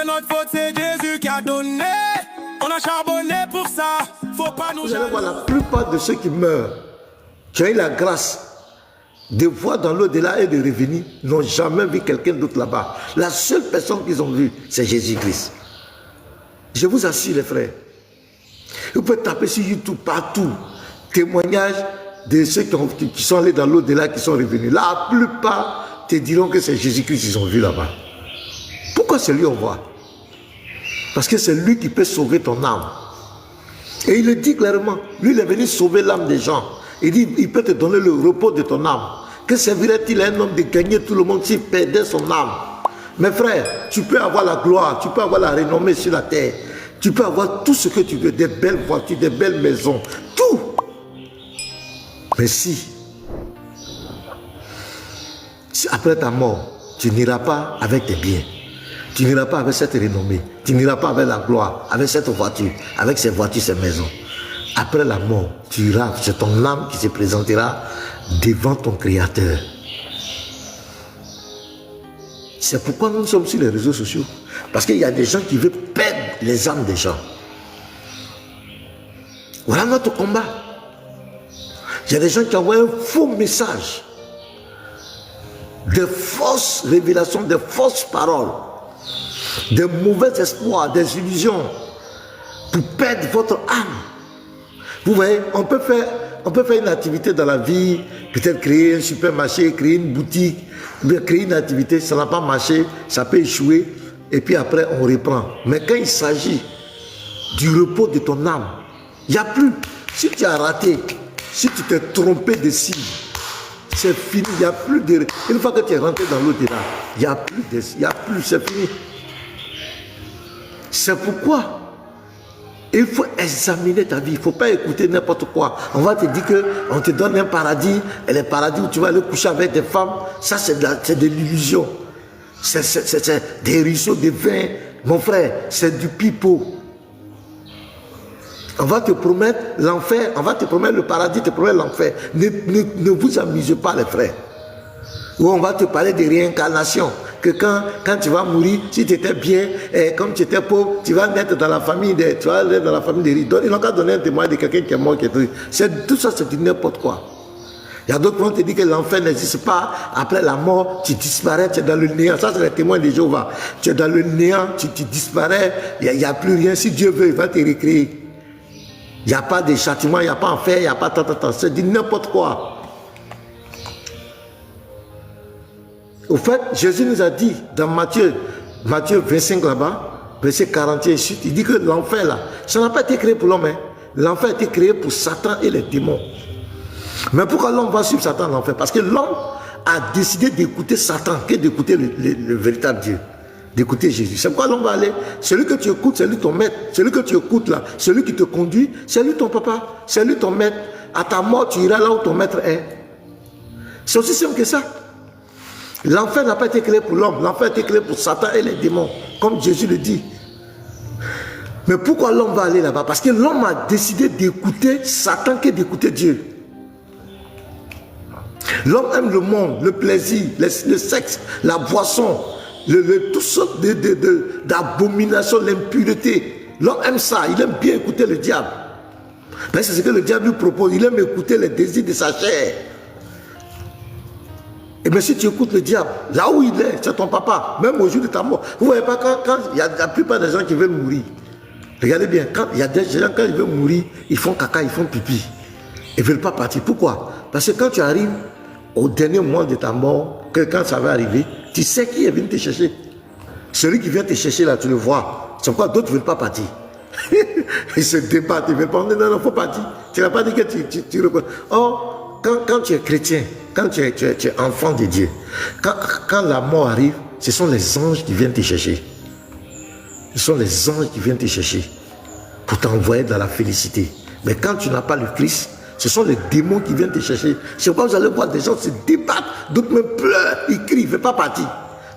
que notre faute, c'est Jésus qui a donné. On a charbonné pour ça. Faut pas nous Vous allez voir, la plupart de ceux qui meurent, qui ont eu la grâce de voir dans l'au-delà et de revenir, n'ont jamais vu quelqu'un d'autre là-bas. La seule personne qu'ils ont vue, c'est Jésus-Christ. Je vous assure, les frères. Vous pouvez taper sur YouTube partout. Témoignages de ceux qui sont allés dans l'au-delà, qui sont revenus. La plupart te diront que c'est Jésus-Christ qu'ils ont vu là-bas. Pourquoi c'est lui on voit? Parce que c'est lui qui peut sauver ton âme. Et il le dit clairement. Lui, il est venu sauver l'âme des gens. Il dit, il peut te donner le repos de ton âme. Que servirait-il à un homme de gagner tout le monde s'il perdait son âme? Mes frères, tu peux avoir la gloire, tu peux avoir la renommée sur la terre. Tu peux avoir tout ce que tu veux, des belles voitures, des belles maisons, tout. Mais si après ta mort, tu n'iras pas avec tes biens, tu n'iras pas avec cette renommée, tu n'iras pas avec la gloire, avec cette voiture, avec ces voitures, ces maisons. Après la mort, tu iras, c'est ton âme qui se présentera devant ton Créateur. C'est pourquoi nous sommes sur les réseaux sociaux. Parce qu'il y a des gens qui veulent perdre les âmes des gens. Voilà notre combat. Il y a des gens qui envoient un faux message, de fausses révélations, de fausses paroles, de mauvais espoirs, des illusions, pour perdre votre âme. Vous voyez, on peut faire une activité dans la vie, peut-être créer un supermarché, créer une boutique, créer une activité, ça n'a pas marché, ça peut échouer, et puis après on reprend. Mais quand il s'agit du repos de ton âme, il n'y a plus. Si tu as raté, si tu t'es trompé de cible, c'est fini, il n'y a plus de... Une fois que tu es rentré dans l'au-delà, il n'y a plus, c'est fini. C'est pourquoi il faut examiner ta vie, il ne faut pas écouter n'importe quoi. On va te dire qu'on te donne un paradis, et le paradis où tu vas aller coucher avec des femmes, ça c'est de l'illusion. C'est des ruisseaux de vin. Mon frère, c'est du pipeau. On va te promettre l'enfer, on va te promettre le paradis, te promettre l'enfer. Ne vous amusez pas les frères. Ou on va te parler de réincarnation. Que quand tu vas mourir, si tu étais bien, et comme tu étais pauvre, tu vas naître dans la famille de riches. Ils n'ont qu'à donner un témoignage de quelqu'un qui est mort, tout ça, c'est du n'importe quoi. Il y a d'autres qui vont te dire que l'enfer n'existe pas. Après la mort, tu disparais, tu es dans le néant. Ça, c'est le témoin de Jéhovah. Tu es dans le néant, tu disparais, il n'y a plus rien. Si Dieu veut, il va te recréer. Il n'y a pas de châtiment, il n'y a pas enfer, il n'y a pas tant. C'est du n'importe quoi. Au fait, Jésus nous a dit dans Matthieu 25 là-bas, verset 41 et suite, il dit que l'enfer là, ça n'a pas été créé pour l'homme. Hein. L'enfer a été créé pour Satan et les démons. Mais pourquoi l'homme va suivre Satan dans l'enfer? Parce que l'homme a décidé d'écouter Satan que d'écouter le véritable Dieu. D'écouter Jésus. C'est pourquoi l'homme va aller. Celui que tu écoutes, c'est lui ton maître. Celui que tu écoutes là, celui qui te conduit, c'est lui ton papa, c'est lui ton maître. À ta mort, tu iras là où ton maître est. C'est aussi simple que ça. L'enfer n'a pas été créé pour l'homme, l'enfer a été créé pour Satan et les démons, comme Jésus le dit. Mais pourquoi l'homme va aller là-bas? Parce que l'homme a décidé d'écouter Satan que d'écouter Dieu. L'homme aime le monde, le plaisir, le sexe, la boisson, toutes sortes d'abominations, l'impureté. L'homme aime ça, il aime bien écouter le diable. Mais c'est ce que le diable lui propose, il aime écouter les désirs de sa chair. Et bien si tu écoutes le diable, là où il est, c'est ton papa, même au jour de ta mort. Vous ne voyez pas quand il y a la plupart des gens qui veulent mourir. Regardez bien, quand il y a des gens, quand ils veulent mourir, ils font caca, ils font pipi. Ils ne veulent pas partir. Pourquoi? Parce que quand tu arrives au dernier moment de ta mort, que quand ça va arriver, tu sais qui est venu te chercher. Celui qui vient te chercher là, tu le vois. C'est pourquoi d'autres ne veulent pas partir. Ils se débattent, ils ne veulent pas. Non, il faut partir. Tu n'as pas dit que tu reconnais. Or, quand tu es chrétien, quand tu es enfant de Dieu, quand la mort arrive, ce sont les anges qui viennent te chercher. Ce sont les anges qui viennent te chercher pour t'envoyer dans la félicité. Mais quand tu n'as pas le Christ, ce sont les démons qui viennent te chercher. C'est pourquoi vous allez voir des gens se débattent, d'autres même pleurent, ils crient, ils ne veulent pas partir.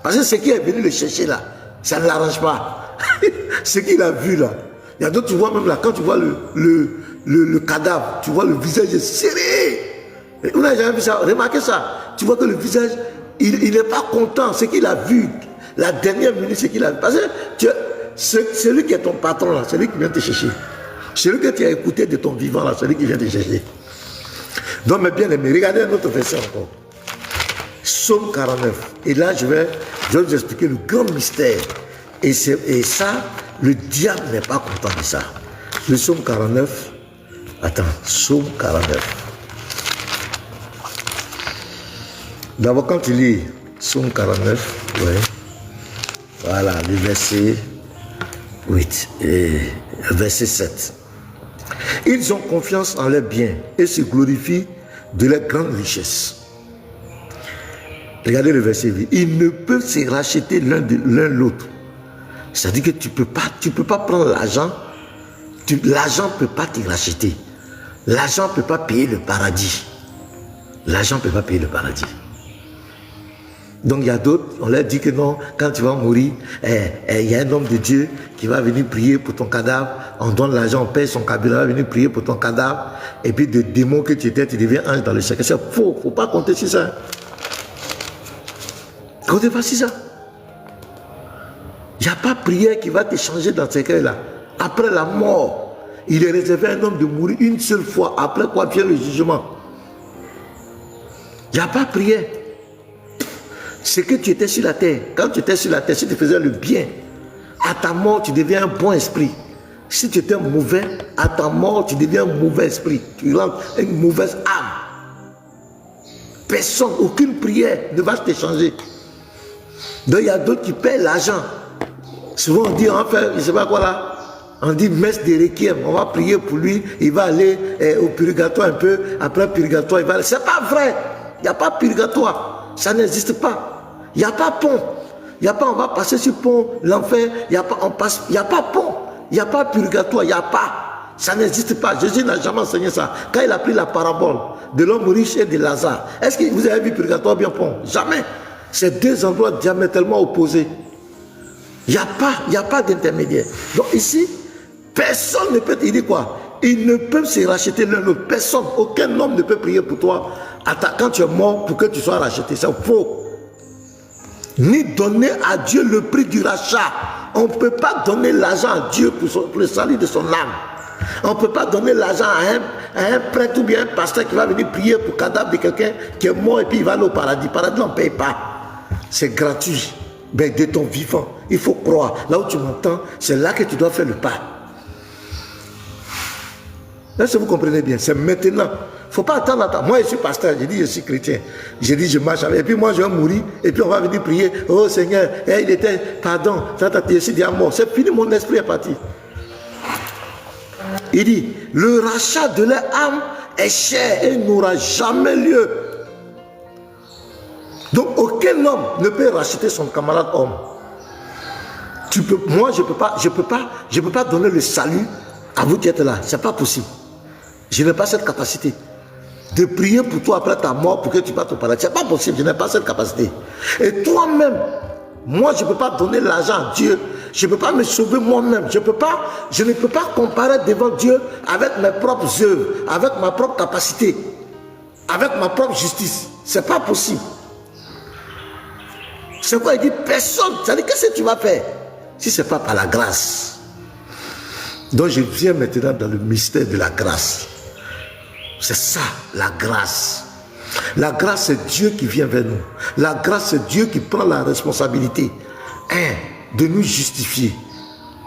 Parce que ce qui est venu le chercher là, ça ne l'arrange pas. Ce qu'il a vu là, il y a d'autres, tu vois même là, quand tu vois le cadavre, tu vois le visage serré. Vous n'avez jamais vu ça, remarquez ça. Tu vois que le visage, il n'est pas content, ce qu'il a vu. La dernière minute, c'est qu'il a... Parce que celui qui est ton patron, là, celui qui vient te chercher. Celui que tu as écouté de ton vivant, là, celui qui vient te chercher. Donc, mes bien-aimés, regardez un autre verset encore. Psaume 49. Et là, je vais vous expliquer le grand mystère. Et ça, le diable n'est pas content de ça. Le psaume 49. Attends, psaume 49. D'abord, quand tu lis psaume 49, ouais, voilà, le verset 8 et verset 7. Ils ont confiance en leurs biens et se glorifient de leurs grandes richesses. Regardez le verset 8. Ils ne peuvent se racheter l'un l'autre. C'est-à-dire que tu peux pas prendre l'argent. L'argent ne peut pas te racheter. L'argent ne peut pas payer le paradis. L'argent ne peut pas payer le paradis. Donc il y a d'autres, on leur dit que non, quand tu vas mourir, il y a un homme de Dieu qui va venir prier pour ton cadavre, on donne l'argent, on paye son cabinet, va venir prier pour ton cadavre, et puis de démon que tu étais, tu deviens ange dans le cercueil. C'est faux, il ne faut pas compter sur ça. Comptez pas sur ça. Il n'y a pas prière qui va te changer dans ce cercueil-là. Après la mort, il est réservé à un homme de mourir une seule fois, après quoi vient le jugement. Il n'y a pas prière. C'est que tu étais sur la terre. Quand tu étais sur la terre, si tu faisais le bien, à ta mort, tu deviens un bon esprit. Si tu étais mauvais, à ta mort, tu deviens un mauvais esprit. Tu rentres une mauvaise âme. Personne, aucune prière ne va te changer. Donc il y a d'autres qui paient l'argent. Souvent on dit, on fait, je ne sais pas quoi là, on dit messe de requiem, on va prier pour lui, il va aller au purgatoire un peu, après le purgatoire, il va aller. C'est pas vrai, il n'y a pas de purgatoire, ça n'existe pas. Il n'y a pas pont. Il n'y a pas, on va passer sur pont, l'enfer. Il n'y a pas, on passe, il n'y a pas pont. Il n'y a pas purgatoire, il n'y a pas. Ça n'existe pas. Jésus n'a jamais enseigné ça. Quand il a pris la parabole de l'homme riche et de Lazare, est-ce que vous avez vu purgatoire bien pont? Jamais. C'est deux endroits diamétralement opposés. Il n'y a pas d'intermédiaire. Donc ici, personne ne peut te dire quoi? Ils ne peuvent se racheter l'un l'autre. Personne, aucun homme ne peut prier pour toi quand tu es mort pour que tu sois racheté. C'est faux. Ni donner à Dieu le prix du rachat. On ne peut pas donner l'argent à Dieu pour le salut de son âme. On ne peut pas donner l'argent à un prêtre ou bien un pasteur qui va venir prier pour le cadavre de quelqu'un qui est mort et puis il va aller au paradis. Paradis, on ne paye pas. C'est gratuit. Mais de ton vivant, il faut croire. Là où tu m'entends, c'est là que tu dois faire le pas. Est-ce que vous comprenez bien? C'est maintenant. Il ne faut pas attendre. Moi, je suis pasteur, je dis je suis chrétien. Je dis je marche avec. Et puis moi, je vais mourir. Et puis on va venir prier. Oh Seigneur, il était, pardon, je suis déjà mort. C'est fini, mon esprit est parti. Il dit, le rachat de leur âme est cher et n'aura jamais lieu. Donc aucun homme ne peut racheter son camarade homme. Moi, je peux pas donner le salut à vous qui êtes là. C'est pas possible. Je n'ai pas cette capacité de prier pour toi après ta mort pour que tu partes au paradis. C'est pas possible. Je n'ai pas cette capacité. Et toi-même, moi, je ne peux pas donner l'argent à Dieu. Je ne peux pas me sauver moi-même. Je ne peux pas comparer devant Dieu avec mes propres œuvres, avec ma propre capacité, avec ma propre justice. C'est pas possible. C'est quoi? Il dit personne. Ça dit qu'est-ce que tu vas faire si ce n'est pas par la grâce? Donc je viens maintenant dans le mystère de la grâce. C'est ça, la grâce. La grâce, c'est Dieu qui vient vers nous. La grâce, c'est Dieu qui prend la responsabilité de nous justifier.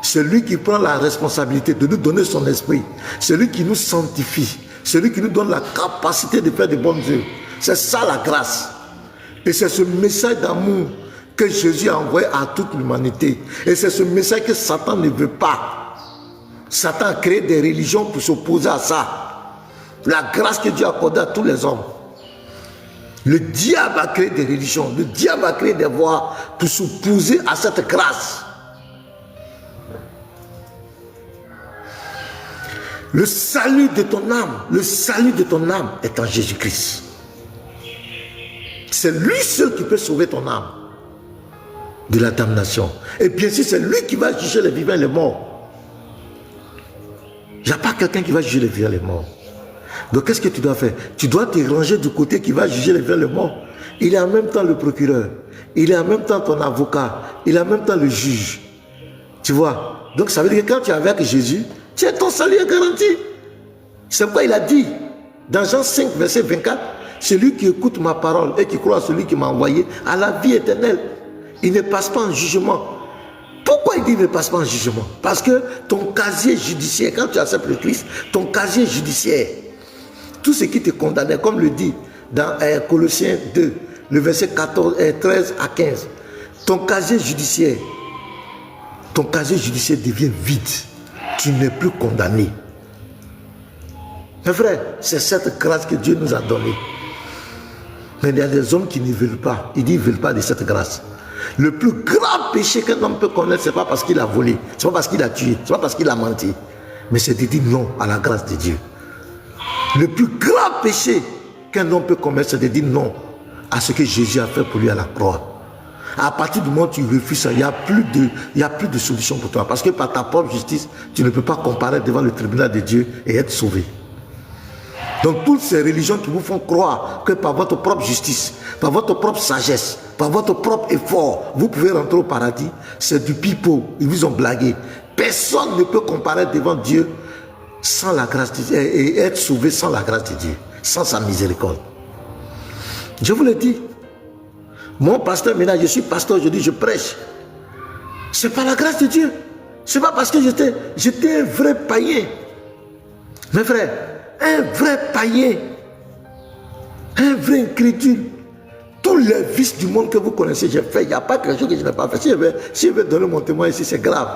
C'est lui qui prend la responsabilité de nous donner son esprit. C'est lui qui nous sanctifie. C'est lui qui nous donne la capacité de faire de bonnes œuvres. C'est ça la grâce. Et c'est ce message d'amour que Jésus a envoyé à toute l'humanité. Et c'est ce message que Satan ne veut pas. Satan a créé des religions pour s'opposer à ça. La grâce que Dieu a accordée à tous les hommes. Le diable a créé des religions. Le diable a créé des voies pour s'opposer à cette grâce. Le salut de ton âme est en Jésus-Christ. C'est lui seul qui peut sauver ton âme de la damnation. Et bien sûr, c'est lui qui va juger les vivants et les morts. Il n'y a pas quelqu'un qui va juger les vivants et les morts. Donc qu'est-ce que tu dois faire? Tu dois te ranger du côté qui va juger les vivants et les morts. Il est en même temps le procureur. Il est en même temps ton avocat. Il est en même temps le juge. Tu vois? Donc ça veut dire que quand tu es avec Jésus, ton salut est garanti. C'est pourquoi il a dit dans Jean 5, verset 24, celui qui écoute ma parole et qui croit à celui qui m'a envoyé a la vie éternelle. Il ne passe pas en jugement. Pourquoi il dit ne passe pas en jugement? Parce que ton casier judiciaire, quand tu acceptes le Christ, ton casier judiciaire, tout ce qui te condamnait, comme le dit dans Colossiens 2, le verset 13 à 15, ton casier judiciaire devient vide. Tu n'es plus condamné. Mes frères, c'est cette grâce que Dieu nous a donnée. Mais il y a des hommes qui ne veulent pas. Ils disent qu'ils ne veulent pas de cette grâce. Le plus grand péché qu'un homme peut connaître, ce n'est pas parce qu'il a volé, ce n'est pas parce qu'il a tué, ce n'est pas parce qu'il a menti, mais c'est de dire non à la grâce de Dieu. Le plus grand péché qu'un homme peut commettre, c'est de dire non à ce que Jésus a fait pour lui à la croix. À partir du moment où tu refuses ça, il n'y a plus de solution pour toi. Parce que par ta propre justice, tu ne peux pas comparer devant le tribunal de Dieu et être sauvé. Donc toutes ces religions qui vous font croire que par votre propre justice, par votre propre sagesse, par votre propre effort, vous pouvez rentrer au paradis, c'est du pipeau. Ils vous ont blagué. Personne ne peut comparer devant Dieu sans la grâce de Dieu et être sauvé sans la grâce de Dieu, sans sa miséricorde. Je vous le dis. Mon pasteur, maintenant, je suis pasteur, je dis, je prêche. C'est par la grâce de Dieu. C'est pas parce que j'étais un vrai païen. Mes frères, un vrai païen, un vrai incrédule. Tous les vices du monde que vous connaissez, j'ai fait. Il n'y a pas quelque chose que je n'ai pas fait. Si je vais donner mon témoin ici, c'est grave.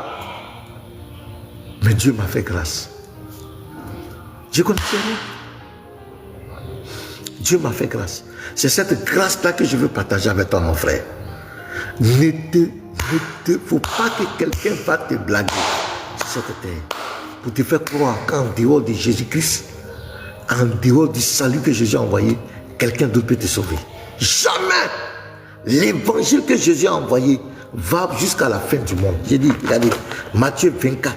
Mais Dieu m'a fait grâce. Je connaissais rien. Dieu m'a fait grâce. C'est cette grâce-là que je veux partager avec toi, mon frère. Ne faut pas que quelqu'un va te blaguer sur cette terre pour te faire croire qu'en dehors de Jésus-Christ, en dehors du salut que Jésus a envoyé, quelqu'un d'autre peut te sauver. Jamais! L'évangile que Jésus a envoyé va jusqu'à la fin du monde. J'ai dit, regardez, Matthieu 24.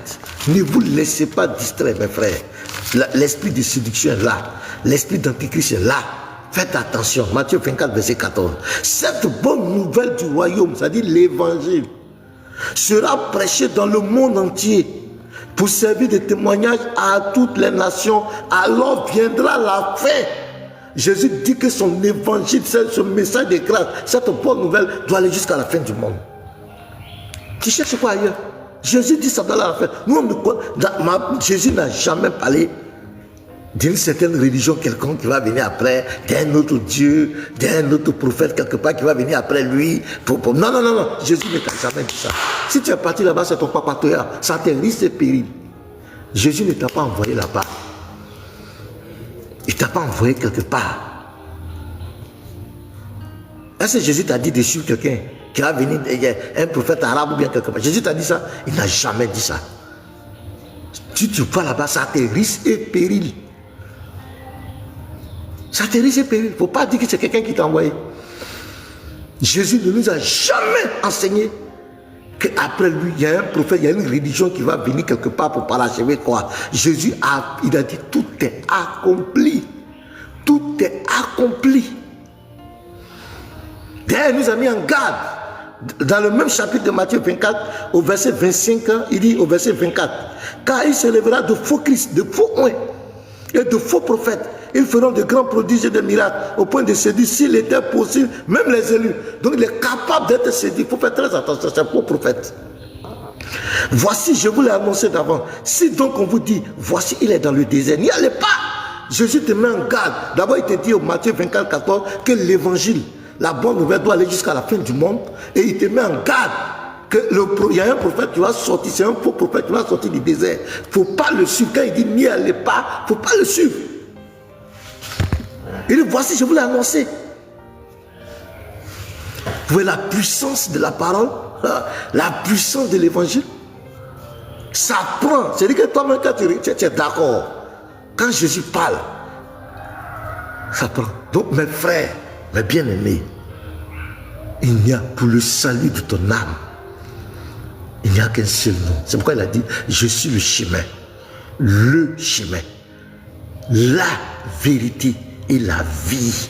Ne vous laissez pas distraire, mes frères. L'esprit de séduction est là. L'esprit d'antichrist est là. Faites attention. Matthieu 24, verset 14. Cette bonne nouvelle du royaume, c'est-à-dire l'évangile, sera prêchée dans le monde entier pour servir de témoignage à toutes les nations. Alors viendra la fin. Jésus dit que son évangile, ce message de grâce, cette bonne nouvelle doit aller jusqu'à la fin du monde. Tu cherches quoi ailleurs? Jésus dit ça dans la fin. Jésus n'a jamais parlé d'une certaine religion quelconque qui va venir après, d'un autre Dieu, d'un autre prophète quelque part qui va venir après lui. Non. Jésus ne t'a jamais dit ça. Si tu es parti là-bas, c'est ton papa, ça te risque et péril. Jésus ne t'a pas envoyé là-bas. Il ne t'a pas envoyé quelque part. Est-ce que Jésus t'a dit de suivre quelqu'un qui va venir, un prophète arabe ou bien quelque part? Jésus t'a dit ça? Il n'a jamais dit ça. Si tu vas là-bas, ça te risque et péril. Ça te risque et péril. Il ne faut pas dire que c'est quelqu'un qui t'a envoyé. Jésus ne nous a jamais enseigné qu'après lui, il y a un prophète, il y a une religion qui va venir quelque part pour parachever quoi. Jésus il a dit tout est accompli. Tout est accompli. D'ailleurs, il nous a mis en garde. Dans le même chapitre de Matthieu 24, au verset 25, il dit au verset 24, car il se lèvera de faux Christ, de faux oints et de faux prophètes. Ils feront de grands prodiges et de miracles au point de se dire, s'il était possible, même les élus. Donc il est capable d'être séduit. Il faut faire très attention, c'est un faux prophète. Voici, je vous l'ai annoncé d'avant. Si donc on vous dit, voici, il est dans le désert, n'y allez pas. Jésus te met en garde. D'abord, il te dit au Matthieu 24, 14 que l'évangile, la bonne nouvelle doit aller jusqu'à la fin du monde. Et il te met en garde qu'il y a un prophète qui va sortir, c'est un faux prophète qui va sortir du désert. Il ne faut pas le suivre. Quand il dit n'y allez pas, il ne faut pas le suivre. Il dit, voici, je vous l'ai annoncé. Vous voyez la puissance de la parole, la puissance de l'évangile. Ça prend. C'est-à-dire que toi-même, quand tu es d'accord, quand Jésus parle, ça prend. Donc, mes frères, mes bien-aimés, il n'y a pour le salut de ton âme, il n'y a qu'un seul nom. C'est pourquoi il a dit, je suis le chemin, la vérité et la vie.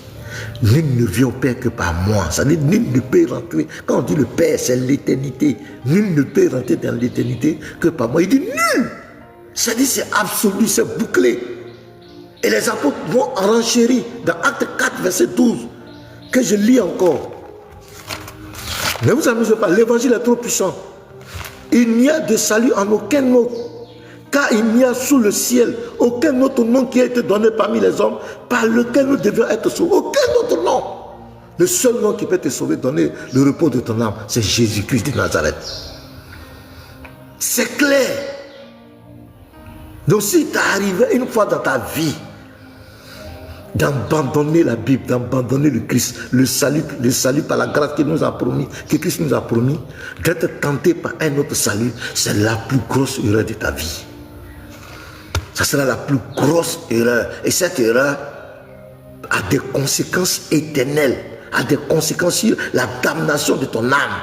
Nul ne vient au Père que par moi. Ça veut dire nul ne peut rentrer. Quand on dit le Père, c'est l'éternité. Nul ne peut rentrer dans l'éternité que par moi. Il dit nul. Ça dit c'est absolu, c'est bouclé. Et les apôtres vont renchérir dans Acte 4, verset 12, que je lis encore. Ne vous amusez pas, l'évangile est trop puissant. Il n'y a de salut en aucun autre, car il n'y a sous le ciel aucun autre nom qui a été donné parmi les hommes par lequel nous devions être sauvés. Aucun autre nom. Le seul nom qui peut te sauver, donner le repos de ton âme, c'est Jésus-Christ de Nazareth. C'est clair. Donc si tu arrivé une fois dans ta vie d'abandonner la Bible, d'abandonner le Christ, le salut par la grâce qu'il nous a promis, que Christ nous a promis, d'être tenté par un autre salut, c'est la plus grosse erreur de ta vie. Ça sera la plus grosse erreur. Et cette erreur a des conséquences éternelles, a des conséquences sur la damnation de ton âme.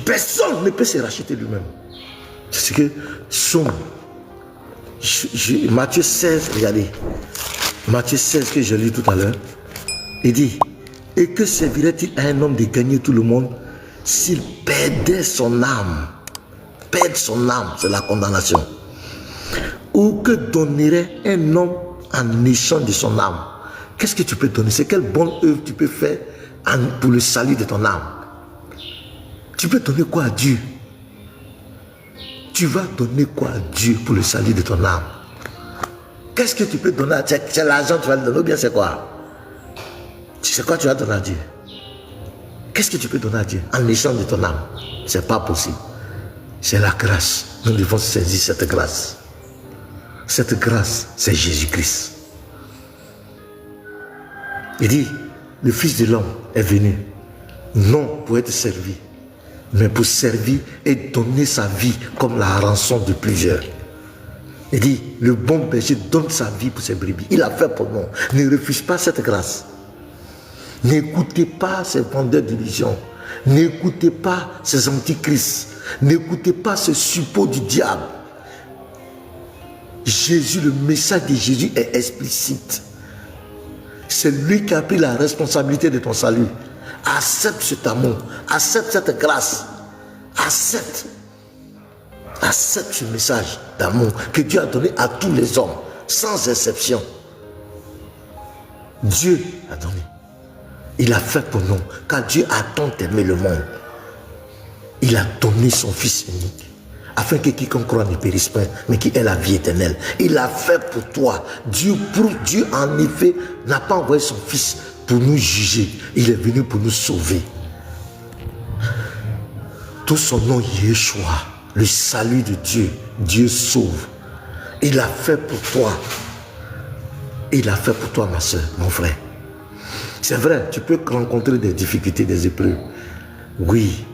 Personne ne peut se racheter lui-même. C'est ce que Somme, Matthieu 16, regardez, Matthieu 16 que je lis tout à l'heure, il dit, et que servirait-il à un homme de gagner tout le monde s'il perdait son âme? Perdre son âme, c'est la condamnation. Ou que donnerait un homme en échange de son âme? Qu'est-ce que tu peux donner? C'est quelle bonne œuvre tu peux faire pour le salut de ton âme? Tu peux donner quoi à Dieu? Tu vas donner quoi à Dieu pour le salut de ton âme? Qu'est-ce que tu peux donner à Dieu? C'est l'argent que tu vas le donner ou bien c'est quoi? Tu sais quoi tu vas donner à Dieu? Qu'est-ce que tu peux donner à Dieu en échange de ton âme? C'est pas possible. C'est la grâce. Nous devons saisir cette grâce. Cette grâce, c'est Jésus-Christ. Il dit, le Fils de l'homme est venu, non pour être servi, mais pour servir et donner sa vie comme la rançon de plusieurs. Il dit, le bon berger donne sa vie pour ses brebis. Il a fait pour nous. Ne refuse pas cette grâce. N'écoutez pas ces vendeurs d'illusions. N'écoutez pas ces antichrists. N'écoutez pas ce suppôt du diable. Jésus, le message de Jésus est explicite. C'est lui qui a pris la responsabilité de ton salut. Accepte cet amour, accepte cette grâce, accepte ce message d'amour que Dieu a donné à tous les hommes, sans exception. Dieu a donné. Il a fait pour nous, car Dieu a tant aimé le monde. Il a donné son Fils unique, afin que quiconque croit ne périsse pas, mais qui ait la vie éternelle. Il l'a fait pour toi. Dieu en effet n'a pas envoyé son Fils pour nous juger, il est venu pour nous sauver. Tout son nom Yeshua, le salut de Dieu, Dieu sauve. Il l'a fait pour toi. Il l'a fait pour toi, ma soeur, mon frère. C'est vrai, tu peux rencontrer des difficultés, des épreuves. Oui,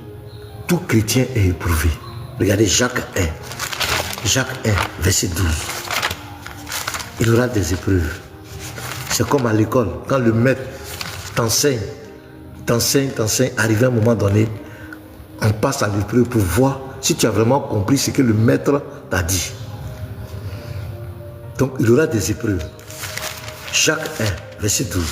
tout chrétien est éprouvé. Regardez Jacques 1. Jacques 1, verset 12. Il y aura des épreuves. C'est comme à l'école, quand le maître t'enseigne, arrivé à un moment donné, on passe à l'épreuve pour voir si tu as vraiment compris ce que le maître t'a dit. Donc il y aura des épreuves. Jacques 1, verset 12.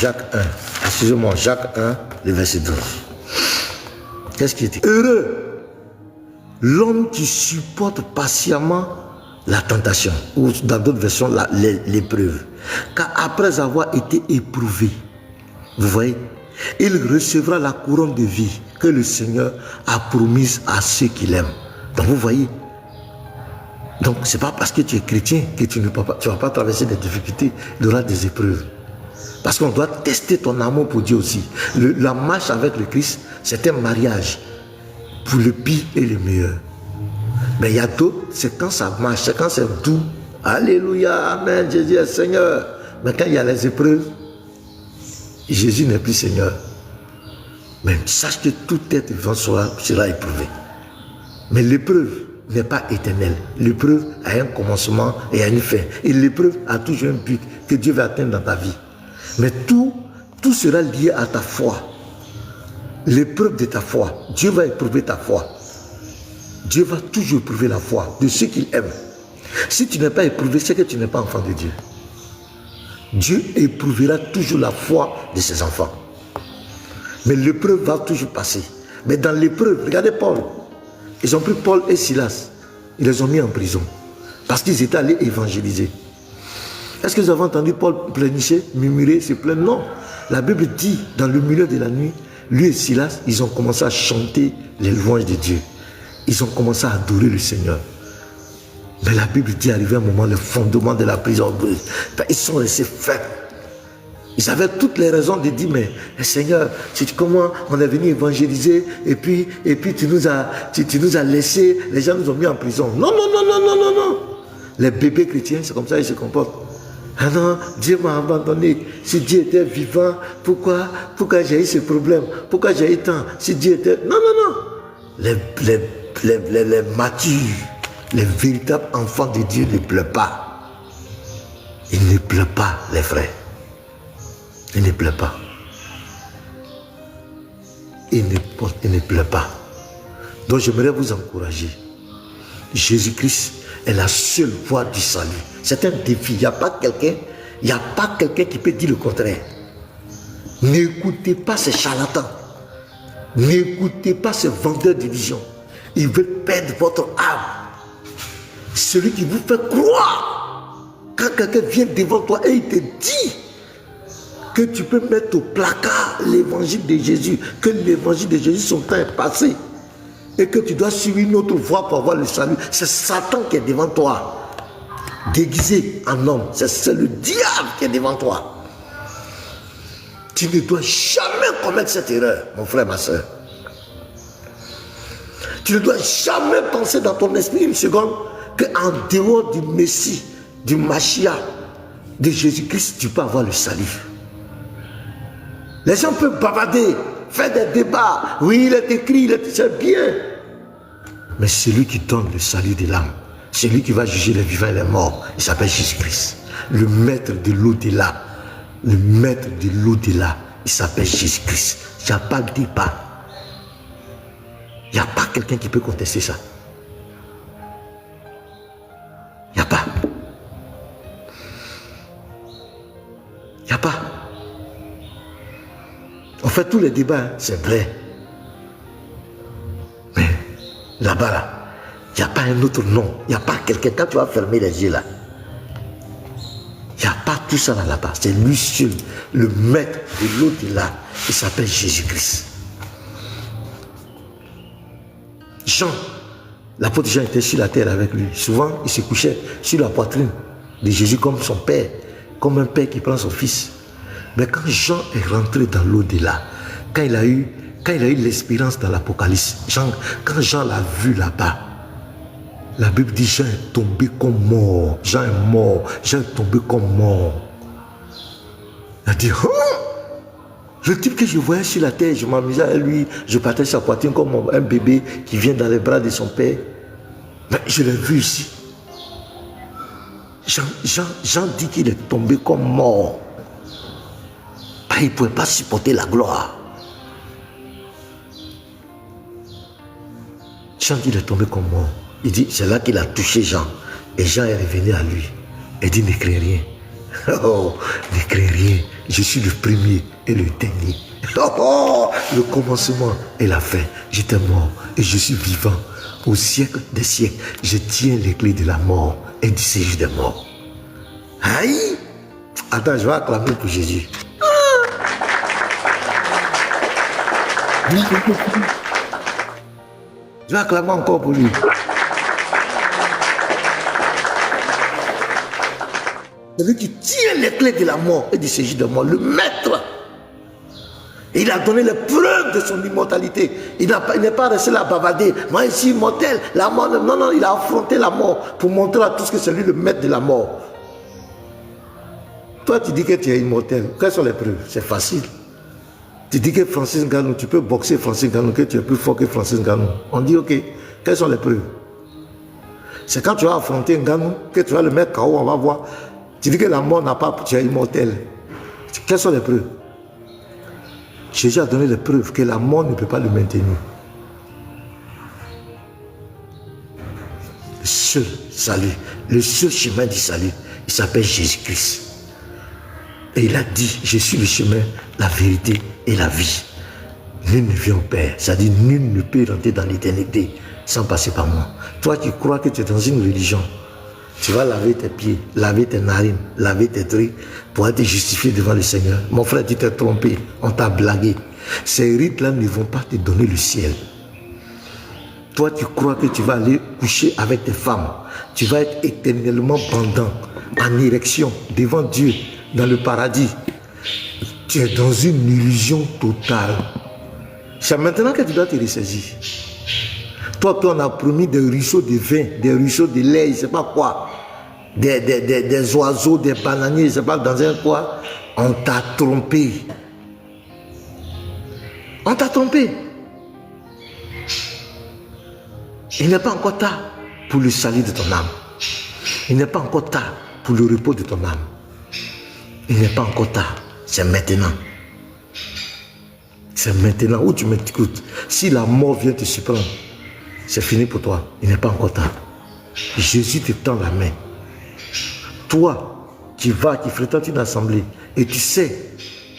Jacques 1, excusez-moi, Jacques 1, le verset 12. Qu'est-ce qu'il dit? Heureux l'homme qui supporte patiemment la tentation, ou dans d'autres versions, l'épreuve. Car après avoir été éprouvé, vous voyez, il recevra la couronne de vie que le Seigneur a promise à ceux qui l'aiment. Donc vous voyez, donc c'est pas parce que tu es chrétien que tu ne vas pas traverser des difficultés, il y aura des épreuves. Parce qu'on doit tester ton amour pour Dieu aussi. La marche avec le Christ, c'est un mariage pour le pire et le meilleur. Mais il y a d'autres, c'est quand ça marche, c'est quand c'est doux. Alléluia, Amen, Jésus est Seigneur. Mais quand il y a les épreuves, Jésus n'est plus Seigneur. Mais sache que tout être vivant sera éprouvé. Mais l'épreuve n'est pas éternelle. L'épreuve a un commencement et une fin. Et l'épreuve a toujours un but que Dieu va atteindre dans ta vie. Mais tout sera lié à ta foi. l'épreuve de ta foi. Dieu va éprouver ta foi. Dieu va toujours éprouver la foi de ceux qu'il aime. Si tu n'es pas éprouvé, c'est que tu n'es pas enfant de Dieu. Dieu éprouvera toujours la foi de ses enfants. Mais l'épreuve va toujours passer. Mais dans l'épreuve, regardez Paul. Ils ont pris Paul et Silas. Ils les ont mis en prison. Parce qu'ils étaient allés évangéliser. Est-ce que vous avez entendu Paul pleurnicher, murmurer, se plaindre? Non. La Bible dit, dans le milieu de la nuit, lui et Silas, ils ont commencé à chanter les louanges de Dieu. Ils ont commencé à adorer le Seigneur. Mais la Bible dit, arrivé un moment, le fondement de la prison, ils sont restés faibles. Ils avaient toutes les raisons de dire, mais Seigneur, comment on est venu évangéliser et puis tu nous as laissés, les gens nous ont mis en prison. Non, non, non, non, non, non, non. Les bébés chrétiens, c'est comme ça qu'ils se comportent. Ah non, Dieu m'a abandonné. Si Dieu était vivant, pourquoi j'ai eu ce problème? Pourquoi j'ai eu tant? Si Dieu était... Non, non, non. Les matures, les véritables enfants de Dieu ne pleurent pas. Ils ne pleurent pas, les frères. Ils ne pleurent pas. Ils ne pleurent pas. Donc j'aimerais vous encourager. Jésus-Christ est la seule voie du salut. C'est un défi. Il n'y a pas quelqu'un qui peut dire le contraire. N'écoutez pas ces charlatans. N'écoutez pas ces vendeurs d'illusions. Ils veulent perdre votre âme. Celui qui vous fait croire. Quand quelqu'un vient devant toi et il te dit que tu peux mettre au placard l'évangile de Jésus, que l'évangile de Jésus, son temps est passé, et que tu dois suivre une autre voie pour avoir le salut, c'est Satan qui est devant toi, déguisé en homme. C'est le diable qui est devant toi. Tu ne dois jamais commettre cette erreur, mon frère, ma soeur. Tu ne dois jamais penser dans ton esprit une seconde qu'en dehors du Messie, du Mashiach, de Jésus-Christ, tu peux avoir le salut. Les gens peuvent bavarder, faire des débats. Oui, il est écrit, c'est bien. Mais celui qui donne le salut de l'âme, celui qui va juger les vivants et les morts, il s'appelle Jésus-Christ. Le maître de l'au-delà. Le maître de l'au-delà, il s'appelle Jésus-Christ. Il n'y a pas de débat. Il n'y a pas quelqu'un qui peut contester ça. Il n'y a pas. Il n'y a pas. On fait tous les débats, c'est vrai. Mais là-bas, là, il n'y a pas un autre nom. Il n'y a pas quelqu'un. Quand tu vas fermer les yeux là, il n'y a pas tout ça là-bas. C'est lui seul, le maître de l'au-delà. Il s'appelle Jésus-Christ. Jean, l'apôtre Jean était sur la terre avec lui. Souvent, il se couchait sur la poitrine de Jésus comme son père, comme un père qui prend son fils. Mais quand Jean est rentré dans l'au-delà, quand il a eu l'espérance dans l'Apocalypse, quand Jean l'a vu là-bas, la Bible dit Jean est tombé comme mort. Jean est mort. Jean est tombé comme mort. Il a dit, oh! Le type que je voyais sur la terre, je m'amusais à lui, je partais sa poitrine comme un bébé qui vient dans les bras de son père. Mais je l'ai vu ici. Jean dit qu'il est tombé comme mort. Il ne pouvait pas supporter la gloire. Jean dit qu'il est tombé comme mort. Il dit, c'est là qu'il a touché Jean. Et Jean est revenu à lui. Il dit, ne crains rien. Oh, ne crains rien. Je suis le premier et le dernier. Oh, le commencement et la fin. J'étais mort et je suis vivant. Au siècle des siècles, je tiens les clés de la mort et du séjour des morts. Aïe! Attends, je vais acclamer pour Jésus. Je vais acclamer encore pour lui. Celui qui tient les clés de la mort et du séjour de mort, le maître. Il a donné les preuves de son immortalité. Il n'est pas resté là à bavarder. Moi, je suis immortel. La mort, non, non, il a affronté la mort pour montrer à tous que c'est lui le maître de la mort. Toi, tu dis que tu es immortel. Quelles sont les preuves? C'est facile. Tu dis que Francis Ngannou, tu peux boxer Francis Ngannou, que tu es plus fort que Francis Ngannou. On dit, ok, quelles sont les preuves? C'est quand tu vas affronter Ngannou, que tu vas le mettre KO, on va voir. Tu dis que la mort n'a pas, tu es immortel. Quelles sont les preuves? Jésus a donné les preuves que la mort ne peut pas le maintenir. Le seul salut, le seul chemin du salut, il s'appelle Jésus-Christ. Et il a dit, je suis le chemin, la vérité et la vie. Nul ne vient au Père, c'est-à-dire nul ne peut rentrer dans l'éternité sans passer par moi. Toi, tu crois que tu es dans une religion, tu vas laver tes pieds, laver tes narines, laver tes trucs pour être justifié devant le Seigneur. Mon frère, tu t'es trompé, on t'a blagué. Ces rites-là ne vont pas te donner le ciel. Toi, tu crois que tu vas aller coucher avec tes femmes, tu vas être éternellement pendant, en érection, devant Dieu, dans le paradis. Tu es dans une illusion totale. C'est maintenant que tu dois te ressaisir. Toi, on a promis des ruisseaux de vin, des ruisseaux de lait, je ne sais pas quoi. Des oiseaux, des bananiers, je ne sais pas dans un quoi. On t'a trompé. On t'a trompé. Il n'est pas encore tard pour le salut de ton âme. Il n'est pas encore tard pour le repos de ton âme. Il n'est pas encore tard. C'est maintenant. C'est maintenant où tu m'écoutes. Si la mort vient te surprendre, c'est fini pour toi. Il n'est pas encore tard. Jésus te tend la main. Toi, qui fréquentes une assemblée et tu sais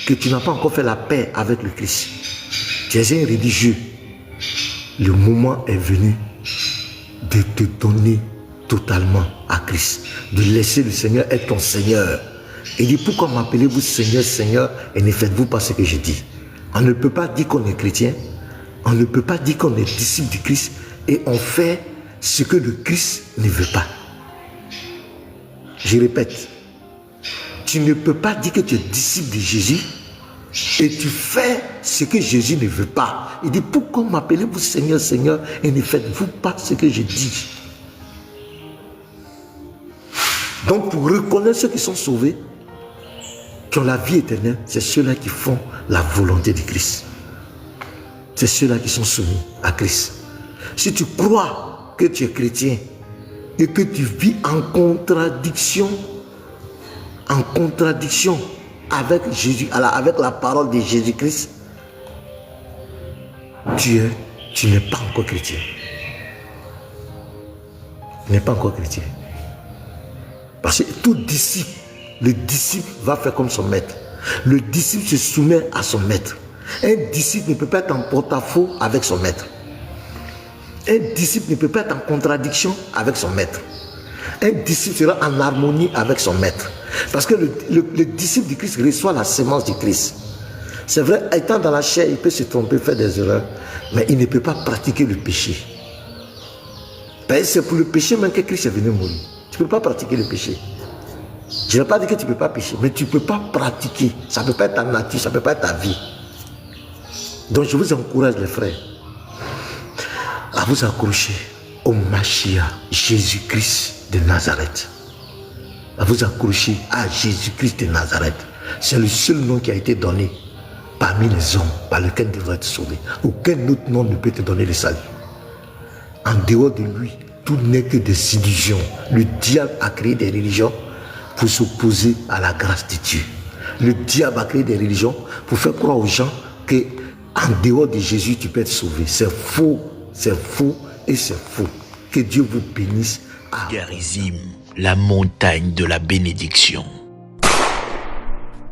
que tu n'as pas encore fait la paix avec le Christ. Tu es un religieux. Le moment est venu de te donner totalement à Christ. De laisser le Seigneur être ton Seigneur. Il dit, pourquoi m'appelez-vous Seigneur, Seigneur, et ne faites-vous pas ce que je dis? On ne peut pas dire qu'on est chrétien, on ne peut pas dire qu'on est disciple du Christ, et on fait ce que le Christ ne veut pas. Je répète, tu ne peux pas dire que tu es disciple de Jésus, et tu fais ce que Jésus ne veut pas. Il dit, pourquoi m'appelez-vous Seigneur, Seigneur, et ne faites-vous pas ce que je dis? Donc pour reconnaître ceux qui sont sauvés, qui ont la vie éternelle, c'est ceux-là qui font la volonté de Christ. C'est ceux-là qui sont soumis à Christ. Si tu crois que tu es chrétien et que tu vis en contradiction avec Jésus, avec la parole de Jésus-Christ, tu n'es pas encore chrétien. Tu n'es pas encore chrétien. Parce que tout disciple, le disciple va faire comme son maître. Le disciple se soumet à son maître. Un disciple ne peut pas être en porte-à-faux avec son maître. Un disciple ne peut pas être en contradiction avec son maître. Un disciple sera en harmonie avec son maître. Parce que le disciple du Christ reçoit la sémence du Christ. C'est vrai, étant dans la chair, il peut se tromper, faire des erreurs, mais il ne peut pas pratiquer le péché. C'est pour le péché même que Christ est venu mourir. Tu ne peux pas pratiquer le péché. Je ne vais pas dire que tu ne peux pas pécher, mais tu ne peux pas pratiquer. Ça ne peut pas être ta nature, ça ne peut pas être ta vie. Donc je vous encourage les frères à vous accrocher au Mashiach, Jésus-Christ de Nazareth. À vous accrocher à Jésus-Christ de Nazareth. C'est le seul nom qui a été donné parmi les hommes par lequel tu devrais être sauvé. Aucun autre nom ne peut te donner le salut. En dehors de lui, tout n'est que des illusions. Le diable a créé des religions pour s'opposer à la grâce de Dieu. Le diable a créé des religions pour faire croire aux gens que en dehors de Jésus, tu peux être sauvé. C'est faux et c'est faux. Que Dieu vous bénisse. Garizim, la montagne de la bénédiction.